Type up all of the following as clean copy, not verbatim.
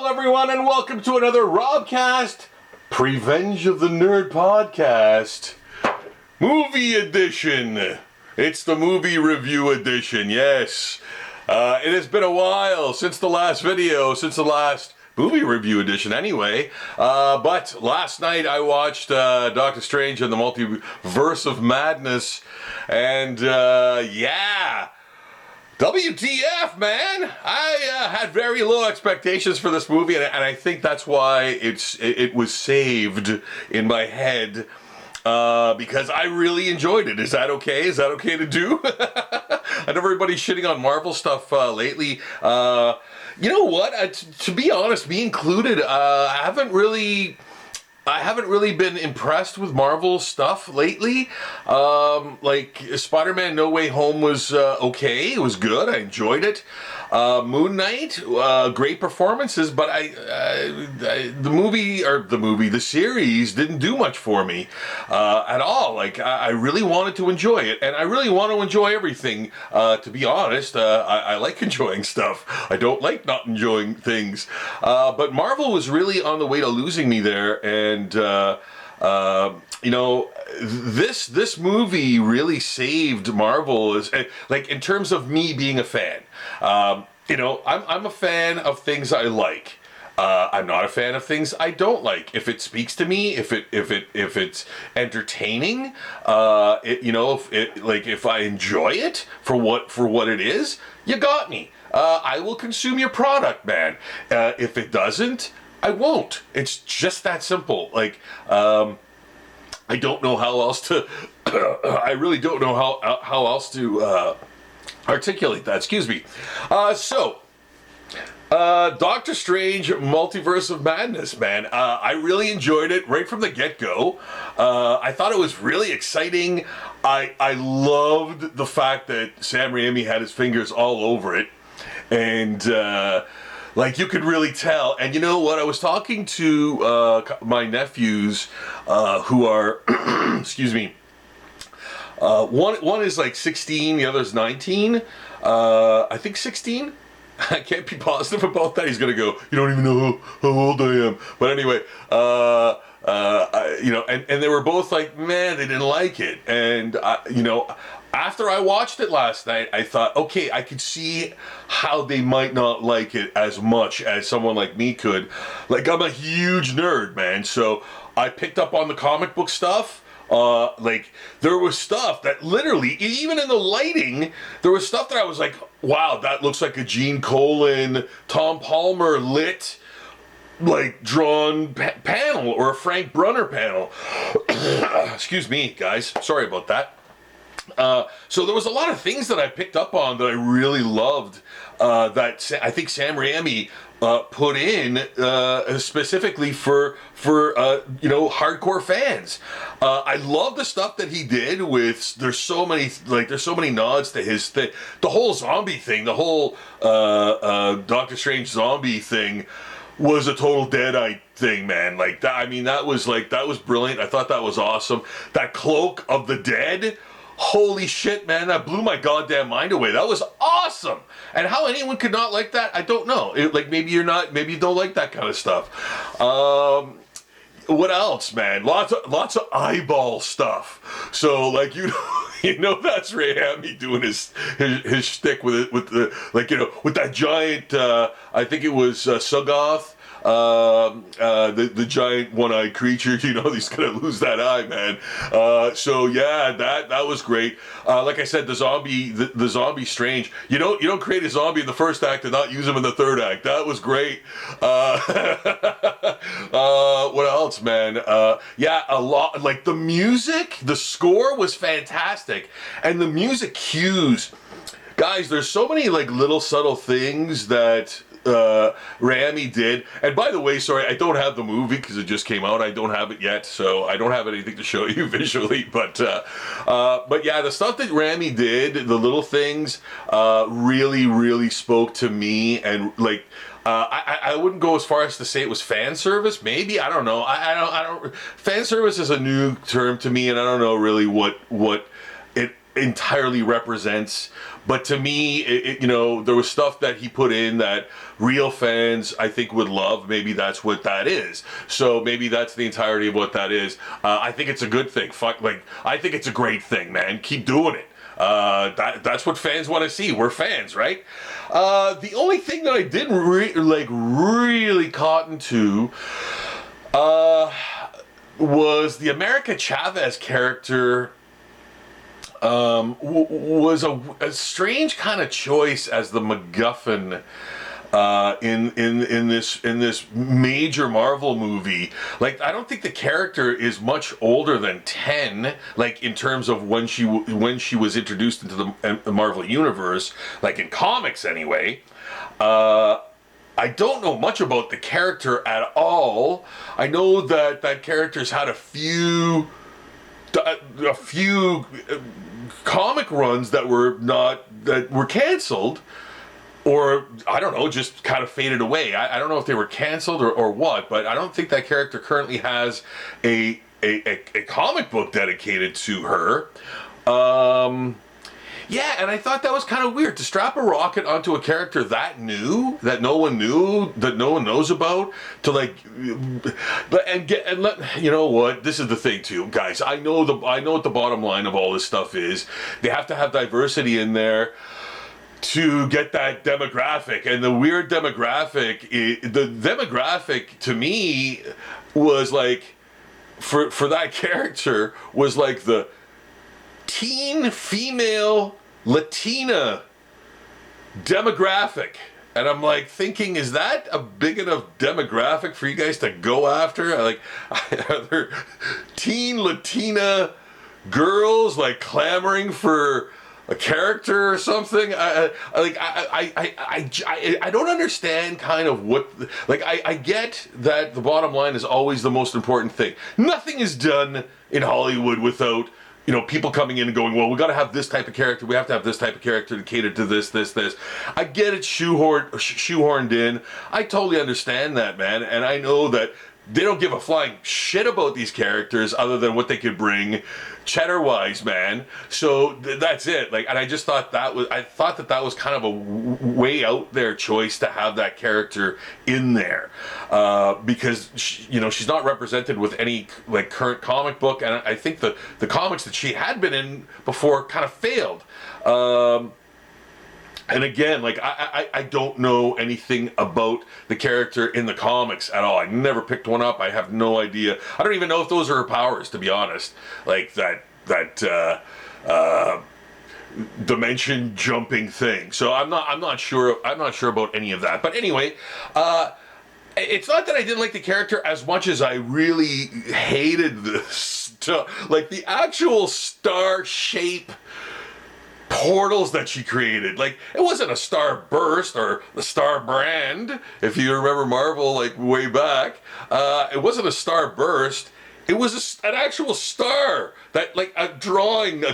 Hello everyone and welcome to another Robcast Revenge of the Nerd podcast movie edition. It's the movie review edition, yes. It has been a while since the last video, since the last movie review edition anyway. But last night I watched Doctor Strange and the Multiverse of Madness, and yeah. WTF, man! I had very low expectations for this movie, and I think that's why it was saved in my head, because I really enjoyed it. Is that okay? Is that okay to do? I know everybody's shitting on Marvel stuff lately. You know what? To be honest, me included, I haven't really been impressed with Marvel stuff lately. Like Spider-Man No Way Home was okay. It was good. I enjoyed it. Moon Knight, great performances, but the series didn't do much for me at all. Like I really wanted to enjoy it, and I really want to enjoy everything. To be honest, I like enjoying stuff. I don't like not enjoying things. But Marvel was really on the way to losing me there, and you know, this movie really saved Marvel, like in terms of me being a fan. You know, I'm a fan of things I like. I'm not a fan of things I don't like. If it speaks to me, if it's entertaining, if I enjoy it for what it is, you got me. I will consume your product, man. If it doesn't, I won't. It's just that simple. Like, I don't know how else to. I really don't know how else to articulate that. Excuse me. Doctor Strange, Multiverse of Madness, man. I really enjoyed it right from the get-go. I thought it was really exciting. I loved the fact that Sam Raimi had his fingers all over it, and like you could really tell. And you know what? I was talking to my nephews, who are, excuse me. One is like 16, the other is 19. I think 16. I can't be positive about that. He's gonna go, you don't even know how old I am. But anyway, you know, and they were both like, man, they didn't like it. And you know, after I watched it last night, I thought, okay, I could see how they might not like it as much as someone like me could. Like, I'm a huge nerd, man, so I picked up on the comic book stuff. Like, there was stuff that literally, even in the lighting, there was stuff that I was like, wow, that looks like a Gene Colan, Tom Palmer lit, like, drawn panel, or a Frank Brunner panel. Excuse me, guys. Sorry about that. So there was a lot of things that I picked up on that I really loved, that I think Sam Raimi put in specifically for you know, hardcore fans. I love the stuff that he did with. There's so many nods to his thing. The whole zombie thing, the whole Doctor Strange zombie thing, was a total Deadite thing, man. Like that. I mean, that was brilliant. I thought that was awesome. That cloak of the dead. Holy shit, man, that blew my goddamn mind away. That was awesome. And how anyone could not like that, I don't know. Like, maybe you don't like that kind of stuff. What else, man? Lots of eyeball stuff. So, like, you know that's Raimi doing his shtick with the, like, you know, with that giant, I think it was Sugoth. The giant one-eyed creature, you know, he's gonna lose that eye, man. So yeah, that was great. Like I said, the zombie Strange. You don't create a zombie in the first act and not use him in the third act. That was great. What else, man? Yeah, a lot. Like the music, the score was fantastic, and the music cues. Guys, there's so many like little subtle things that Raimi did. And by the way, sorry, I don't have the movie because it just came out. I don't have it yet, so I don't have anything to show you visually. But yeah, the stuff that Raimi did, the little things, really spoke to me. And like, I wouldn't go as far as to say it was fan service. Maybe, I don't know. I don't. Fan service is a new term to me, and I don't know really what entirely represents. But to me, you know, there was stuff that he put in that real fans, I think, would love. Maybe that's what that is. So maybe that's the entirety of what that is. I think it's a good thing. I think it's a great thing, man. Keep doing it. That's what fans want to see. We're fans, right? The only thing that I didn't really cotton to was the America Chavez character. Was a strange kind of choice as the MacGuffin in this major Marvel movie. Like, I don't think the character is much older than 10, like in terms of when she was introduced into the Marvel universe, like in comics anyway. I don't know much about the character at all. I know that character's had a few comic runs that were canceled, or I don't know, just kind of faded away. I don't know if they were canceled or what, but I don't think that character currently has a comic book dedicated to her. Yeah, and I thought that was kind of weird to strap a rocket onto a character that new, that no one knew, that no one knows about, to like, you know what? This is the thing too, guys. I know what the bottom line of all this stuff is. They have to have diversity in there to get that demographic, and the weird demographic, the demographic to me was like, for that character was like the teen female Latina demographic. And I'm like thinking, is that a big enough demographic for you guys to go after? Like, are there teen Latina girls like clamoring for a character or something? I don't understand kind of what, like, I get that the bottom line is always the most important thing. Nothing is done in Hollywood without, you know, people coming in and going, well, we got to have this type of character. We have to have this type of character to cater to this. I get it, shoehorned in. I totally understand that, man. And I know that they don't give a flying shit about these characters other than what they could bring cheddar-wise, man. So that's it. Like, and I just thought that was kind of a way out there choice to have that character in there, because she's not represented with any like current comic book, and I think the comics that she had been in before kind of failed. And again, like, I don't know anything about the character in the comics at all. I never picked one up. I have no idea. I don't even know if those are her powers, to be honest. Like that dimension jumping thing. So I'm not sure about any of that. But anyway, it's not that I didn't like the character as much as I really hated like the actual star shape portals that she created. Like, it wasn't a star burst or the star brand, if you remember Marvel like way back. It wasn't a star burst. It was an actual star, that like a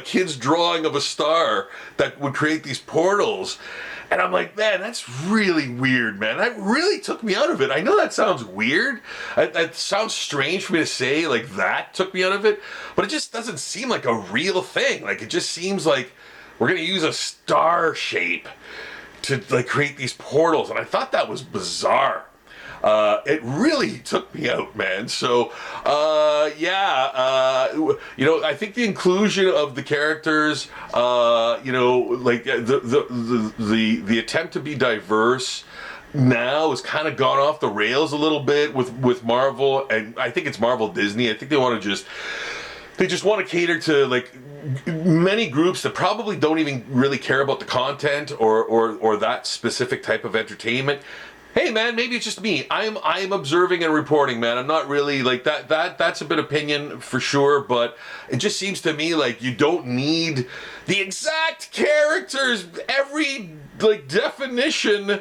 kid's drawing of a star that would create these portals. And I'm like, man, that's really weird, man. That really took me out of it. I know that sounds weird. That sounds strange for me to say, like, that took me out of it. But it just doesn't seem like a real thing. Like, it just seems like we're going to use a star shape to like create these portals. And I thought that was bizarre. It really took me out, man. So, I think the inclusion of the characters, like the attempt to be diverse now has kind of gone off the rails a little bit with Marvel, and I think it's Marvel Disney. I think they just want to cater to like many groups that probably don't even really care about the content or that specific type of entertainment. Hey man, maybe it's just me. I'm observing and reporting, man. I'm not really like that. That's a bit opinion for sure, but it just seems to me like you don't need the exact characters, every like definition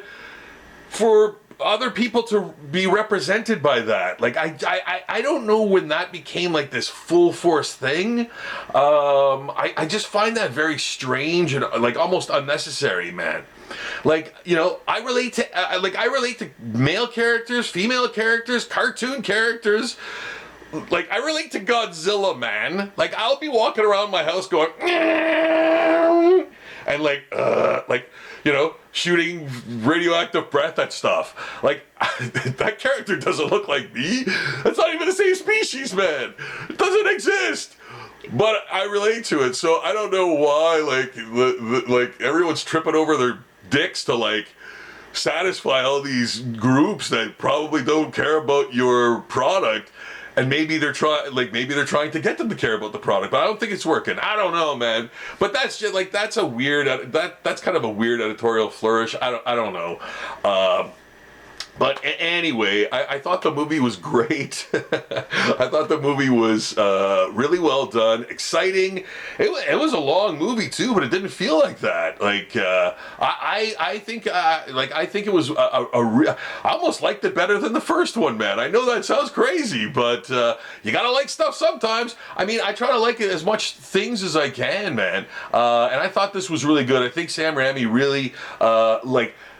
for other people to be represented by that. Like I don't know when that became like this full force thing. I just find that very strange and like almost unnecessary, man. Like, I relate to male characters, female characters, cartoon characters, like, I relate to Godzilla, man. Like, I'll be walking around my house going, and like, you know, shooting radioactive breath at stuff. Like, that character doesn't look like me. That's not even the same species, man. It doesn't exist. But I relate to it, so I don't know why, like everyone's tripping over their dicks to, like, satisfy all these groups that probably don't care about your product. And maybe they're trying to get them to care about the product, but I don't think it's working. I don't know, man. But that's just like, that's a weird, that's kind of a weird editorial flourish. I don't know. But anyway, I thought the movie was great. I thought the movie was really well done, exciting. It was a long movie too, but it didn't feel like that. Like I think it was I almost liked it better than the first one, man. I know that sounds crazy, but you gotta like stuff sometimes. I mean, I try to like it as much things as I can, man. And I thought this was really good. I think Sam Raimi really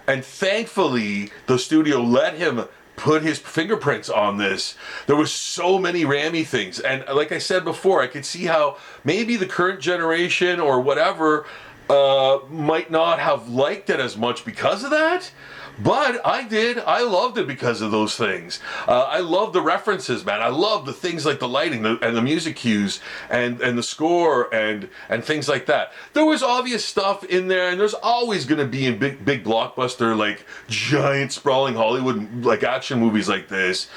and thankfully, the studio let him put his fingerprints on this. There was so many Raimi things. And like I said before, I could see how maybe the current generation or whatever might not have liked it as much because of that. But I did. I loved it because of those things. I love the references, man. I love the things like the lighting and the music cues and the score and things like that. There was obvious stuff in there, and there's always going to be in big blockbuster, like giant sprawling Hollywood like action movies like this,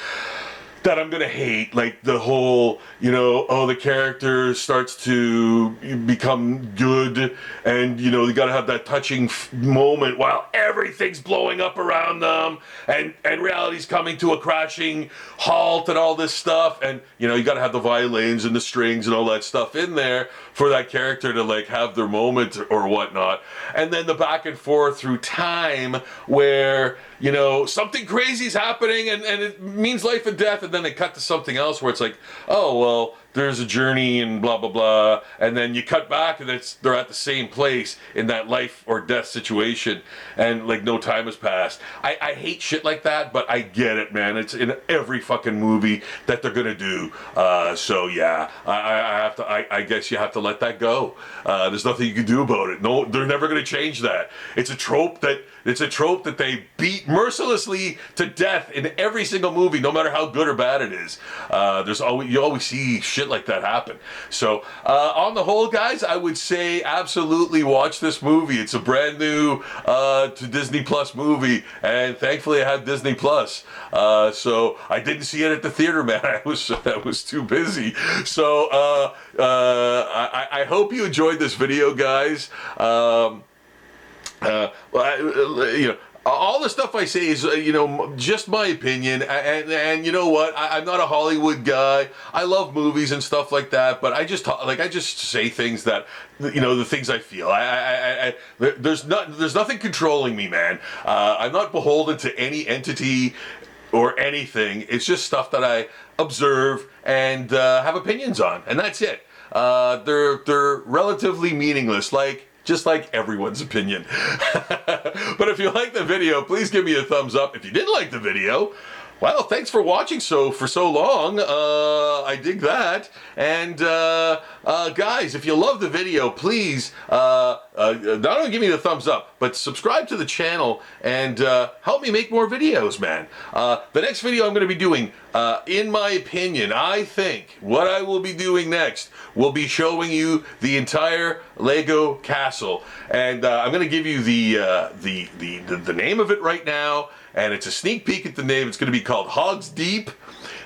that I'm gonna hate, like the whole, you know, oh, the character starts to become good, and you know, you gotta have that touching moment while everything's blowing up around them, and reality's coming to a crashing halt, and all this stuff, and you know, you gotta have the violins and the strings and all that stuff in there for that character to like have their moment or whatnot, and then the back and forth through time where, you know, something crazy's happening and it means life and death, and then they cut to something else where it's like, oh, well, there's a journey and blah, blah, blah, and then you cut back and they're at the same place in that life or death situation, and like no time has passed. I hate shit like that, but I get it, man. It's in every fucking movie that they're gonna do. So yeah, I guess you have to let that go. There's nothing you can do about it. No, they're never gonna change that. It's a trope that they beat mercilessly to death in every single movie, no matter how good or bad it is. You always see shit like that happen. So on the whole, guys, I would say absolutely watch this movie. It's a brand new to Disney Plus movie, and thankfully I have Disney Plus. So I didn't see it at the theater, man. I was too busy. So I hope you enjoyed this video, guys. You know, all the stuff I say is, you know, just my opinion, and you know what? I'm not a Hollywood guy. I love movies and stuff like that, but I just say things that, you know, the things I feel. There's nothing controlling me, man. I'm not beholden to any entity or anything. It's just stuff that I observe and have opinions on, and that's it. They're relatively meaningless, just like everyone's opinion. But if you like the video, please give me a thumbs up. If you didn't like the video, well, thanks for watching for so long. I dig that. And guys, if you love the video, please not only give me the thumbs up, but subscribe to the channel and help me make more videos, man. The next video I'm going to be doing, in my opinion, I think what I will be doing next will be showing you the entire Lego castle, and I'm going to give you the name of it right now, and it's a sneak peek at the name. It's going to be called Hogs Deep.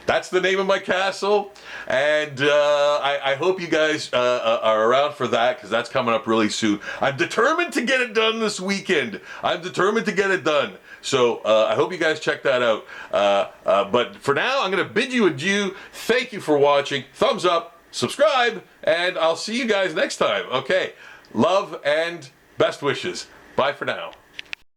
That's the name of my castle, and I hope you guys are around for that, because that's coming up really soon. I'm determined to get it done this weekend. I'm determined to get it done. So I hope you guys check that out. But for now, I'm going to bid you adieu. Thank you for watching. Thumbs up, subscribe, and I'll see you guys next time. Okay, love and best wishes. Bye for now.